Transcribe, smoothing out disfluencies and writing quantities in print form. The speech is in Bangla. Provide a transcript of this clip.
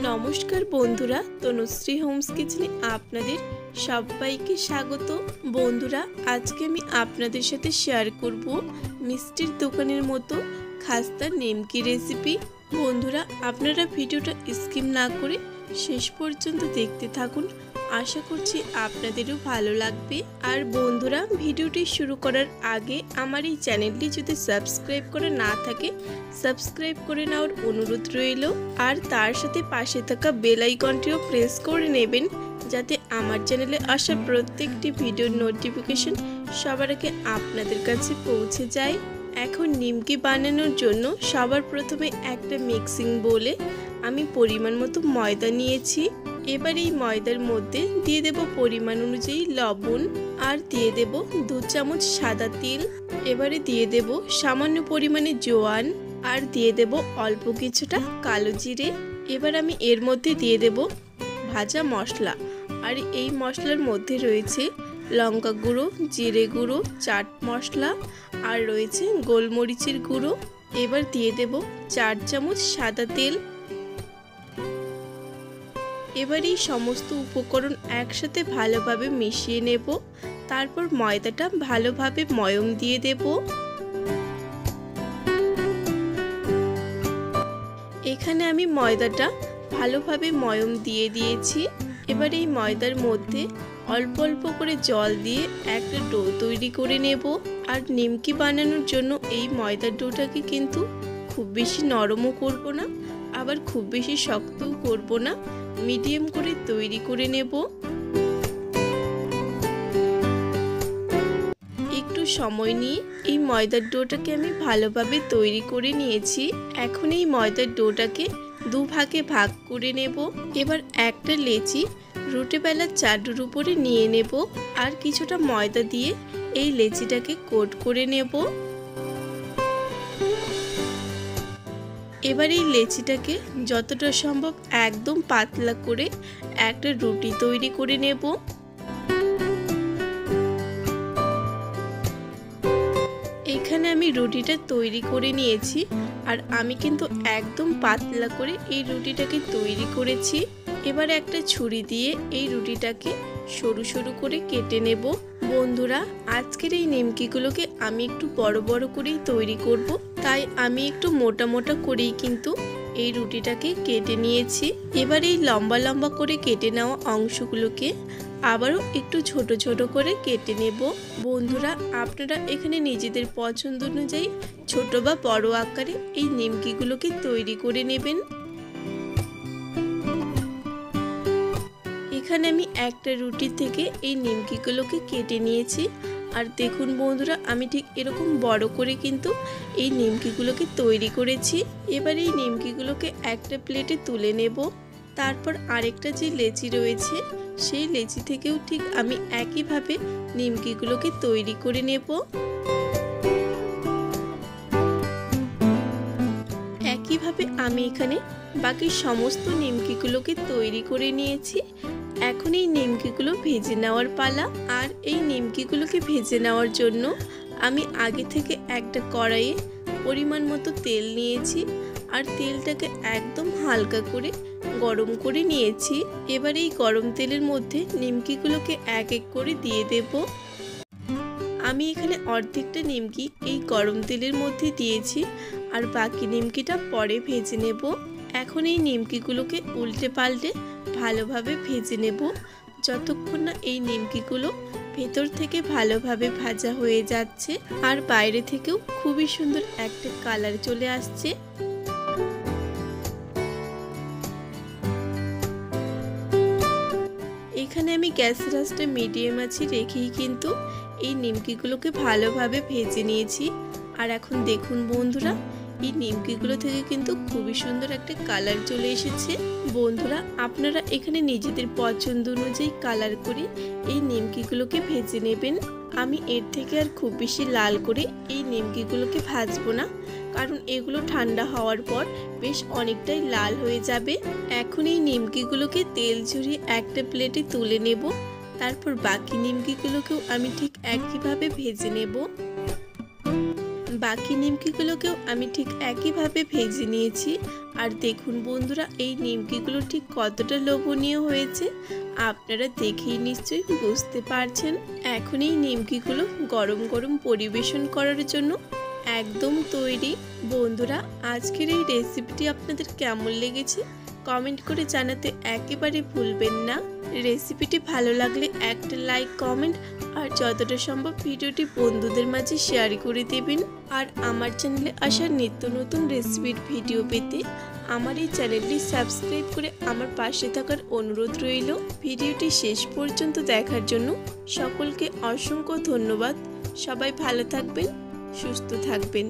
নমস্কার বন্ধুরা, তনুশ্রী হোমস কিচেনে আপনাদের সবাইকে স্বাগত। বন্ধুরা, আজকে আমি আপনাদের সাথে শেয়ার করব মিষ্টির দোকানের মতো খাস্তা নিমকি রেসিপি। বন্ধুরা, আপনারা ভিডিওটা স্কিপ না করে শেষ পর্যন্ত দেখতে থাকুন, আশা করছি আপনাদেরও ভালো লাগবে। আর বন্ধুরা, ভিডিওটি শুরু করার আগে আমার এই চ্যানেলটি যদি সাবস্ক্রাইব করে না থাকে সাবস্ক্রাইব করে নেওয়ার অনুরোধ রইল, আর তার সাথে পাশে থাকা বেল আইকনটিও প্রেস করে নেবেন, যাতে আমার চ্যানেলে আসা প্রত্যেকটি ভিডিওর নোটিফিকেশন সবার আগে আপনাদের কাছে পৌঁছে যায়। এখন নিমকি বানানোর জন্য সবার প্রথমে একটা মিক্সিং বোলে আমি পরিমাণ মতো ময়দা নিয়েছি। এবার এই ময়দার মধ্যে দিয়ে দেব পরিমাণ অনুযায়ী লবণ, আর দিয়ে দেব 2 চামচ সাদা তেল। এবারে দিয়ে দেব সামান্য পরিমাণে জোয়ান, আর দিয়ে দেব অল্প কিছুটা কালো জিরে। এবার আমি এর মধ্যে দিয়ে দেব ভাজা মশলা, আর এই মশলার মধ্যে রয়েছে লঙ্কা গুঁড়ো, জিরে গুঁড়ো, চাট মশলা, আর রয়েছে গোলমরিচের গুঁড়ো। এবার দিয়ে দেব 4 চামচ সাদা তেল। এবার এই সমস্ত উপকরণ একসাথে ভালোভাবে মিশিয়ে নেব। তারপর ময়দাটা ভালোভাবে ময়ম দিয়ে দেব। এখানে আমি ময়দাটা ভালোভাবে ময়ম দিয়ে দিয়েছি। এবার এই ময়দার মধ্যে অল্প অল্প করে জল দিয়ে একটা ডো তৈরি করে নেব। আর নিমকি বানানোর জন্য এই ময়দার ডোটাকে কিন্তু খুব বেশি নরমও করব না, আবার খুব বেশি শক্তও করব না, মিডিয়াম করে তৈরি করে নেব। একটু সময় নিয়ে এই ময়দার ডোটাকে আমি ভালোভাবে তৈরি করে নিয়েছি। এখন এই ময়দার ডোটাকে 2 ভাগে ভাগ করে নেব। এবার একটা লেচি রুটি বেলার চাটুর উপরে নিয়ে নেব, আর কিছুটা ময়দা দিয়ে এই লেচিটাকে কোট করে নেব। এবার এই লেচিটাকে যতটা সম্ভব একদম পাতলা করে একটা রুটি তৈরি করে নেব। এখানে আমি রুটিটা তৈরি করে নিয়েছি, আর আমি কিন্তু একদম পাতলা করে এই রুটিটাকে তৈরি করেছি। এবার একটা ছুরি দিয়ে এই রুটিটাকে সরু সরু করে কেটে নেব। বন্ধুরা, আজকের এই নিমকিগুলোকে আমি একটু বড় বড় করেই তৈরি করব, তাই আমি একটু মোটা মোটা করেই কিন্তু এই রুটিটাকে কেটে নিয়েছি। এবার এই লম্বা লম্বা করে কেটে নেওয়া অংশগুলোকে আবারও একটু ছোট ছোট করে কেটে নেব। বন্ধুরা, আপনারা এখানে নিজেদের পছন্দ অনুযায়ী ছোট বা বড় আকারে এই নিমকিগুলোকে তৈরি করে নেবেন। এখানে আমি একটা রুটি থেকে এই নিমকিগুলোকে কেটে নিয়েছি, আর দেখুন বন্ধুরা, আমি ঠিক এরকম বড় করে কিন্তু এই নিমকিগুলোকে তৈরি করেছি। এবার এই নিমকিগুলোকে একটা প্লেটে তুলে নেব। তারপর আরেকটা যে লেচি রয়েছে সেই লেচি থেকেও ঠিক আমি একইভাবে নিমকিগুলোকে তৈরি করে নেব। একইভাবে আমি এখানে বাকি সমস্ত নিমকিগুলোকে তৈরি করে নিয়েছি। এখন এই নিমকিগুলো ভেজে নেওয়ার পালা। আর এই নিমকিগুলোকে ভেজে নেওয়ার জন্য আমি আগে থেকে একটা কড়াইয়ে পরিমাণ মতো তেল নিয়েছি, আর তেলটাকে একদম হালকা করে গরম করে নিয়েছি। এবার এই গরম তেলের মধ্যে নিমকিগুলোকে এক এক করে দিয়ে দেব। আমি এখানে অর্ধেকটা নিমকি এই গরম তেলের মধ্যে দিয়েছি, আর বাকি নিমকিটা পরে ভেজে নেব। এখন এই নিমকিগুলোকে উল্টে পাল্টে ভালোভাবে ভেজে নেব, যতক্ষণ না এই নিমকিগুলো ভেতর থেকে ভালোভাবে ভাজা হয়ে যাচ্ছে আর বাইরে থেকেও খুবই সুন্দর একটা কালার চলে আসছে। এখানে আমি গ্যাসের আঁচটা মিডিয়াম আছে রেখেই কিন্তু এই নিমকিগুলোকে ভালোভাবে ভেজে নিয়েছি। আর এখন দেখুন বন্ধুরা, এই নিমকিগুলো থেকে কিন্তু খুবই সুন্দর একটা কালার চলে এসেছে। বন্ধুরা, আপনারা এখানে নিজেদের পছন্দ অনুযায়ী কালার করে এই নিমকিগুলোকে ভেজে নেবেন। আমি এর থেকে আর খুব বেশি লাল করে এই নিমকিগুলোকে ভাজবো না, কারণ এগুলো ঠান্ডা হওয়ার পর বেশ অনেকটাই লাল হয়ে যাবে। এখন এই নিমকিগুলোকে তেল ঝরিয়ে একটা প্লেটে তুলে নেব। তারপর বাকি নিমকিগুলোকেও আমি ঠিক একইভাবে ভেজে নেব। বাকি নিমকিগুলোকেও আমি ঠিক একইভাবে ভেজে নিয়েছি। আর দেখুন বন্ধুরা, এই নিমকিগুলো ঠিক কতটা লোভনীয় হয়েছে আপনারা দেখেই নিশ্চয়ই বুঝতে পারছেন। এখন এই নিমকিগুলো গরম গরম পরিবেশন করার জন্য একদম তৈরি। বন্ধুরা, আজকের এই রেসিপিটি আপনাদের কেমন লেগেছে কমেন্ট করে জানাতে একেবারে ভুলবেন না। রেসিপিটি ভালো লাগলে একটা লাইক, কমেন্ট আর যতটা সম্ভব ভিডিওটি বন্ধুদের মাঝে শেয়ার করে দেবেন। আর আমার চ্যানেলে আসা নিত্য নতুন রেসিপির ভিডিও পেতে আমার এই চ্যানেলটি সাবস্ক্রাইব করে আমার পাশে থাকার অনুরোধ রইল। ভিডিওটি শেষ পর্যন্ত দেখার জন্য সকলকে অসংখ্য ধন্যবাদ। সবাই ভালো থাকবেন, সুস্থ থাকবেন।